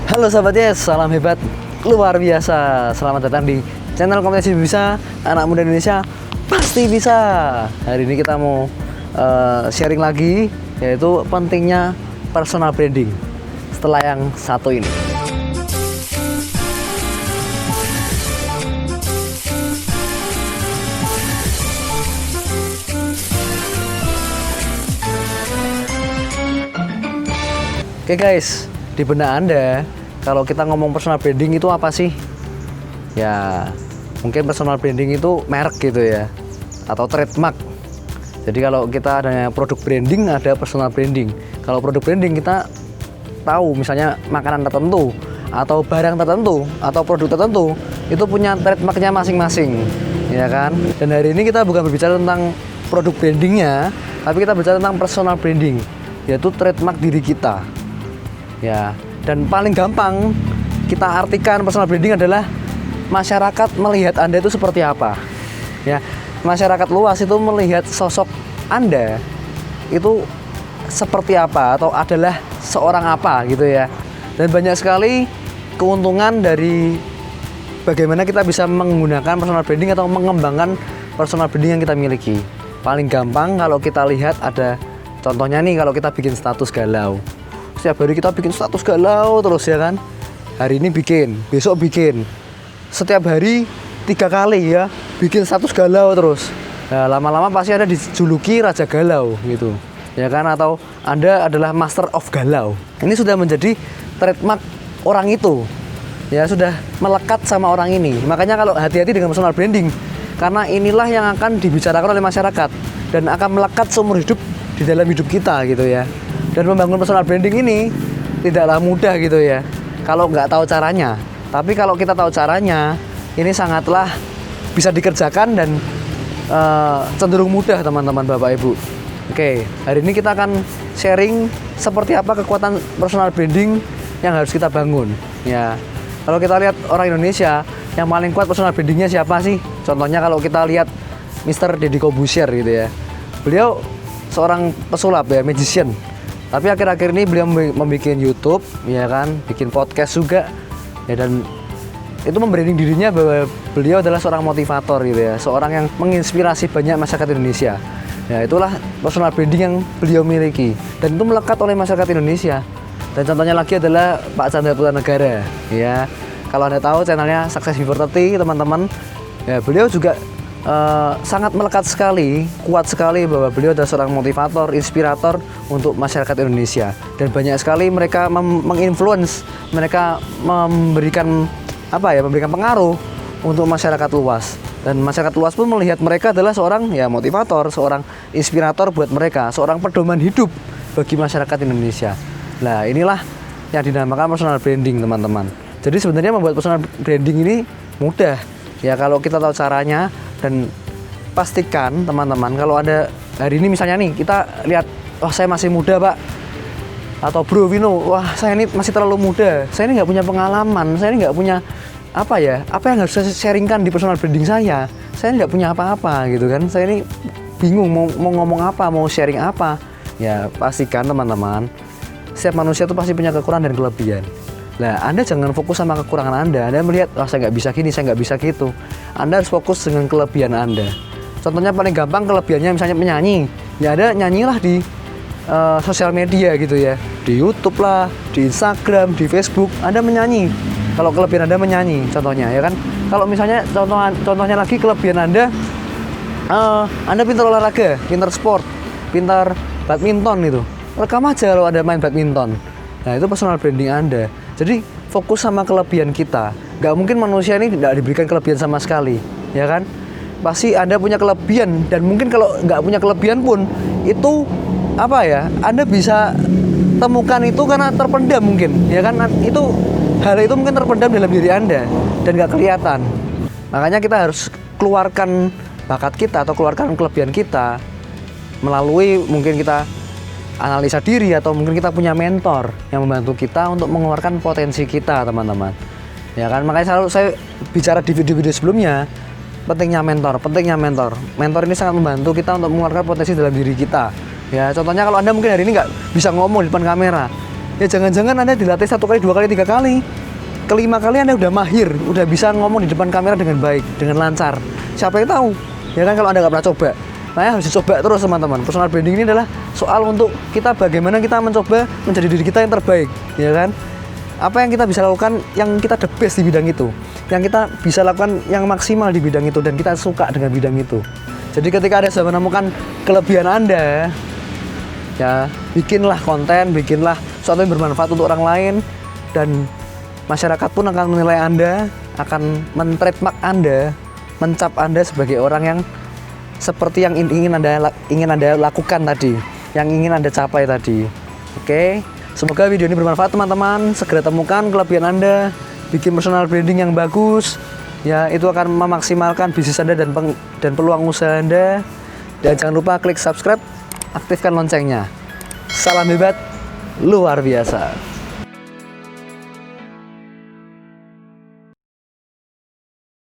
Halo sahabat Yes, salam hebat luar biasa. Selamat datang di channel Kompetisi Bisa, anak muda Indonesia pasti bisa. Hari ini kita mau sharing lagi, yaitu pentingnya personal branding setelah yang satu ini. Oke guys, di benak Anda, kalau kita ngomong personal branding itu apa sih? Ya, mungkin personal branding itu merek gitu ya, atau trademark. Jadi kalau kita ada produk branding, ada personal branding. Kalau produk branding kita tahu misalnya makanan tertentu, atau barang tertentu, atau produk tertentu, itu punya trademarknya masing-masing, ya kan? Dan hari ini kita bukan berbicara tentang produk brandingnya, tapi kita bicara tentang personal branding, yaitu trademark diri kita. Ya, dan paling gampang kita artikan personal branding adalah masyarakat melihat Anda itu seperti apa. Ya, masyarakat luas itu melihat sosok Anda itu seperti apa atau adalah seorang apa gitu ya. Dan banyak sekali keuntungan dari bagaimana kita bisa menggunakan personal branding atau mengembangkan personal branding yang kita miliki. Paling gampang kalau kita lihat ada contohnya nih, kalau kita bikin status galau. Setiap hari kita bikin status galau terus ya kan. Hari ini bikin, besok bikin. Setiap hari 3 kali ya bikin status galau terus. Nah, lama-lama pasti ada dijuluki raja galau gitu. Ya kan, atau Anda adalah master of galau. Ini sudah menjadi trademark orang itu. Ya, sudah melekat sama orang ini. Makanya kalau hati-hati dengan personal branding, karena inilah yang akan dibicarakan oleh masyarakat dan akan melekat seumur hidup di dalam hidup kita gitu ya. Dan membangun personal branding ini tidaklah mudah gitu ya, kalau nggak tahu caranya. Tapi kalau kita tahu caranya, ini sangatlah bisa dikerjakan dan cenderung mudah teman-teman Bapak Ibu. Oke, hari ini kita akan sharing seperti apa kekuatan personal branding yang harus kita bangun. Ya, kalau kita lihat orang Indonesia yang paling kuat personal brandingnya siapa sih? Contohnya kalau kita lihat Mr. Deddy Corbuzier gitu ya. Beliau seorang pesulap ya, magician. Tapi akhir-akhir ini beliau membuat YouTube, ya kan, bikin podcast juga, ya, dan itu membranding dirinya bahwa beliau adalah seorang motivator gitu ya, seorang yang menginspirasi banyak masyarakat Indonesia. Ya, itulah personal branding yang beliau miliki, dan itu melekat oleh masyarakat Indonesia. Dan contohnya lagi adalah Pak Chandra Putranegara, ya. Kalau Anda tahu channelnya Success Before 30, teman-teman, ya, beliau juga sangat melekat sekali, kuat sekali bahwa beliau adalah seorang motivator, inspirator untuk masyarakat Indonesia. Dan banyak sekali mereka menginfluence, mereka memberikan memberikan pengaruh untuk masyarakat luas. Dan masyarakat luas pun melihat mereka adalah seorang ya motivator, seorang inspirator buat mereka, seorang pedoman hidup bagi masyarakat Indonesia. Nah, inilah yang dinamakan personal branding, teman-teman. Jadi sebenarnya membuat personal branding ini mudah ya kalau kita tahu caranya. Dan pastikan teman-teman, kalau ada hari ini misalnya nih kita lihat, wah saya masih muda Pak, atau Bro Vino, wah saya ini masih terlalu muda, saya ini nggak punya pengalaman, saya ini nggak punya apa yang harus saya sharingkan di personal branding saya ini nggak punya apa-apa gitu kan, saya ini bingung mau ngomong apa, mau sharing apa. Ya pastikan teman-teman, setiap manusia itu pasti punya kekurangan dan kelebihan. Nah, Anda jangan fokus sama kekurangan Anda melihat, wah saya nggak bisa gini, saya nggak bisa gitu. Anda harus fokus dengan kelebihan Anda. Contohnya paling gampang kelebihannya misalnya menyanyi. Ya Anda nyanyilah di sosial media gitu ya. Di YouTube lah, di Instagram, di Facebook, Anda menyanyi. Kalau kelebihan Anda menyanyi, contohnya ya kan. Kalau misalnya contohnya lagi kelebihan Anda pintar olahraga, pintar sport, pintar badminton itu. Rekam aja kalau Anda main badminton. Nah, itu personal branding Anda. Jadi fokus sama kelebihan kita. Gak mungkin manusia ini tidak diberikan kelebihan sama sekali, ya kan? Pasti Anda punya kelebihan, dan mungkin kalau nggak punya kelebihan pun itu Anda bisa temukan itu karena terpendam mungkin, ya kan? Hal itu mungkin terpendam dalam diri Anda dan nggak kelihatan. Makanya kita harus keluarkan bakat kita atau keluarkan kelebihan kita melalui mungkin kita analisa diri, atau mungkin kita punya mentor yang membantu kita untuk mengeluarkan potensi kita, teman-teman. Ya kan, makanya selalu saya bicara di video-video sebelumnya, pentingnya mentor. Mentor ini sangat membantu kita untuk mengeluarkan potensi dalam diri kita. Ya, contohnya kalau Anda mungkin hari ini nggak bisa ngomong di depan kamera, Ya jangan-jangan Anda dilatih 1 kali, 2 kali, 3 kali. Kelima kali Anda udah mahir, udah bisa ngomong di depan kamera dengan baik, dengan lancar. Siapa yang tahu? Ya kan kalau Anda nggak pernah coba. Nah, harus dicoba terus teman-teman. Personal branding ini adalah soal untuk kita bagaimana kita mencoba menjadi diri kita yang terbaik, ya kan? Apa yang kita bisa lakukan, yang kita the best di bidang itu, yang kita bisa lakukan yang maksimal di bidang itu, dan kita suka dengan bidang itu. Jadi ketika Anda sudah menemukan kelebihan Anda, ya bikinlah konten, bikinlah sesuatu yang bermanfaat untuk orang lain, dan masyarakat pun akan menilai Anda, akan men-trademark Anda, mencap Anda sebagai orang yang seperti yang ingin Anda lakukan tadi, yang ingin Anda capai tadi. Oke, semoga video ini bermanfaat teman-teman. Segera temukan kelebihan Anda, bikin personal branding yang bagus. Ya, itu akan memaksimalkan bisnis Anda dan peluang usaha Anda. Dan jangan lupa klik subscribe, aktifkan loncengnya. Salam hebat, luar biasa.